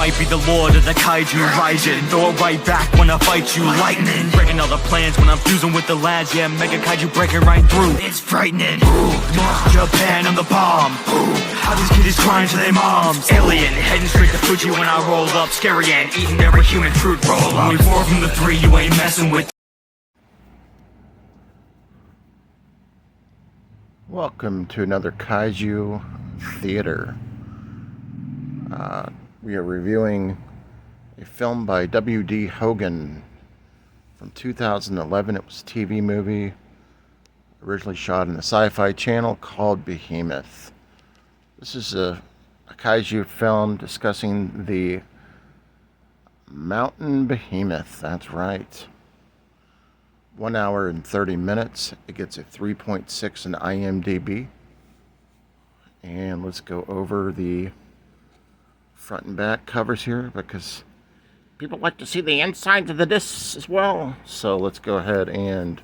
might be the lord of the kaiju rising. Throw it right back when I fight you, lightning. Breaking all the plans when I'm fusing with the lads. Yeah, mega kaiju breaking right through. It's frightening. North Japan, I'm the bomb. How these kiddies crying to their moms. Alien, heading straight to Fuji when I roll up. Scary and eating every human fruit roll up. Only 4 from the 3, you ain't messing with. Welcome to another Kaiju Theater. We are reviewing a film by W.D. Hogan from 2011. It was a TV movie originally shot in the Sci-Fi Channel called Behemoth. This is a Kaiju film discussing the mountain behemoth. That's right. 1 hour and 30 minutes. It gets a 3.6 in IMDb. And let's go over the front and back covers here because people like to see the insides of the discs as well. So let's go ahead and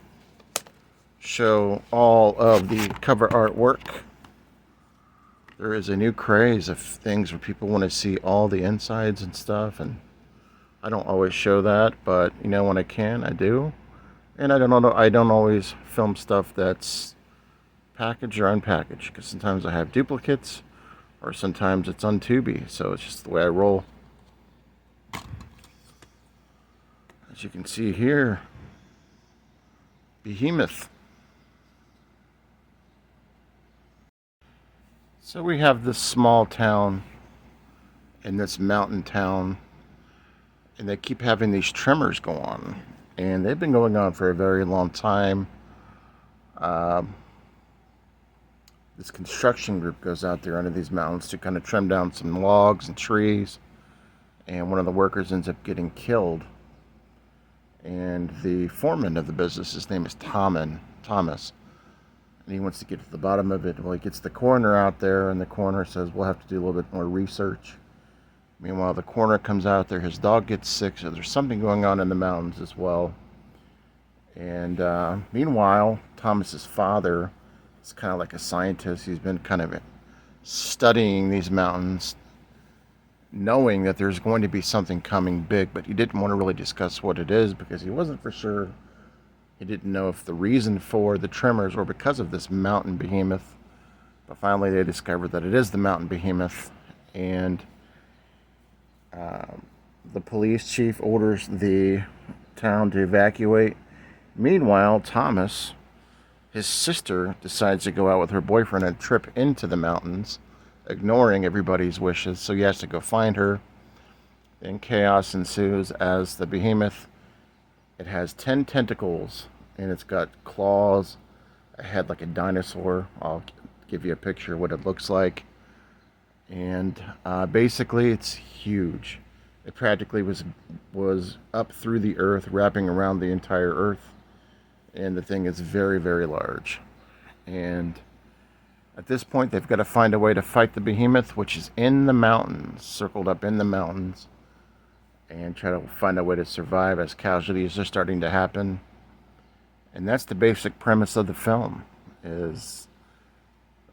show all of the cover artwork. There is a new craze of things where people want to see all the insides and stuff, and I don't always show that, but you know, when I can, I do. And I don't always film stuff that's packaged or unpackaged, because sometimes I have duplicates or sometimes it's on Tubi, so it's just the way I roll. As you can see here, Behemoth. So we have this small town in this mountain town, and they keep having these tremors go on, and they've been going on for a very long time. This construction group goes out there under these mountains to kind of trim down some logs and trees, and one of the workers ends up getting killed. And the foreman of the business, his name is Thomas, and he wants to get to the bottom of it. Well, he gets the coroner out there, and the coroner says, we'll have to do a little bit more research. Meanwhile, the coroner comes out there, his dog gets sick, so there's something going on in the mountains as well. And meanwhile, Thomas's father is kind of like a scientist. He's been kind of studying these mountains, knowing that there's going to be something coming big, but he didn't want to really discuss what it is because he wasn't for sure. He didn't know if the reason for the tremors were because of this mountain behemoth. But finally they discovered that it is the mountain behemoth, and the police chief orders the town to evacuate. Meanwhile, Thomas, his sister, decides to go out with her boyfriend and trip into the mountains, ignoring everybody's wishes, so he has to go find her. And chaos ensues as the behemoth, it has 10 tentacles, and it's got claws, a head like a dinosaur. I'll give you a picture of what it looks like. And basically it's huge. It practically was up through the earth, wrapping around the entire earth, and the thing is very, very large. And at this point they've got to find a way to fight the behemoth, which is in the mountains, circled up in the mountains, and try to find a way to survive as casualties are starting to happen. And that's the basic premise of the film, is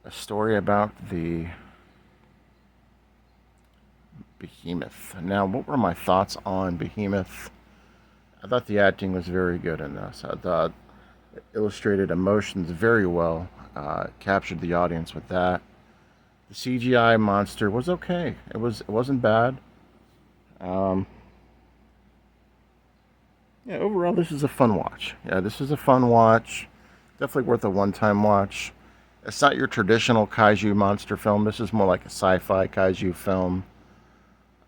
a story about the Behemoth. Now, what were my thoughts on Behemoth? I thought the acting was very good in this. I thought it illustrated emotions very well, captured the audience with that. The CGI monster was okay. It wasn't bad. Yeah, overall, this is a fun watch. Definitely worth a one-time watch. It's not your traditional kaiju monster film. This is more like a sci-fi kaiju film.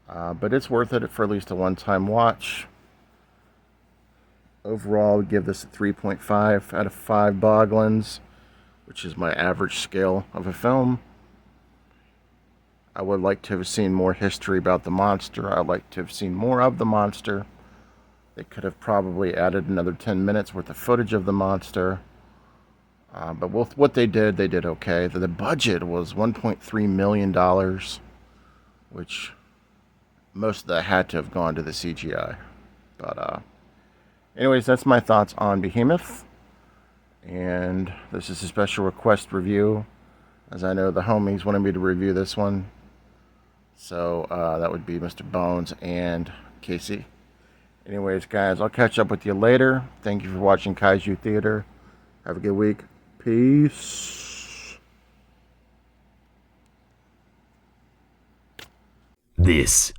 But it's worth it for at least a one-time watch. Overall, I would give this a 3.5 out of 5 Boglins, which is my average scale of a film. I would like to have seen more history about the monster. I'd like to have seen more of the monster. They could have probably added another 10 minutes worth of footage of the monster. But with what they did okay. The budget was $1.3 million, which most of that had to have gone to the CGI. But anyways, that's my thoughts on Behemoth. And this is a special request review, as I know the homies wanted me to review this one. So that would be Mr. Bones and Casey. Anyways, guys, I'll catch up with you later. Thank you for watching Kaiju Theater. Have a good week. Peace. This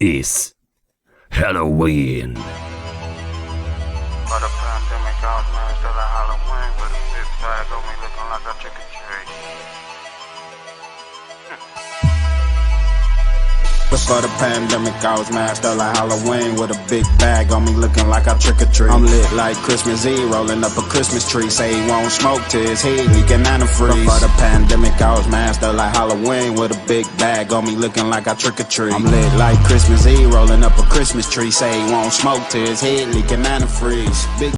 is Halloween. But the pandemic out, man, still a Halloween with a big bag on me looking like a trick-or-treat. Before the pandemic, I was masked up like Halloween with a big bag on me looking like I trick-or-treat. I'm lit like Christmas Eve, rolling up a Christmas tree. Say he won't smoke till his heat leaking antifreeze. Before the pandemic, I was masked up like Halloween with a big bag on me looking like I trick-or-treat. I'm lit like Christmas Eve, rolling up a Christmas tree. Say he won't smoke till his head leaking antifreeze. Big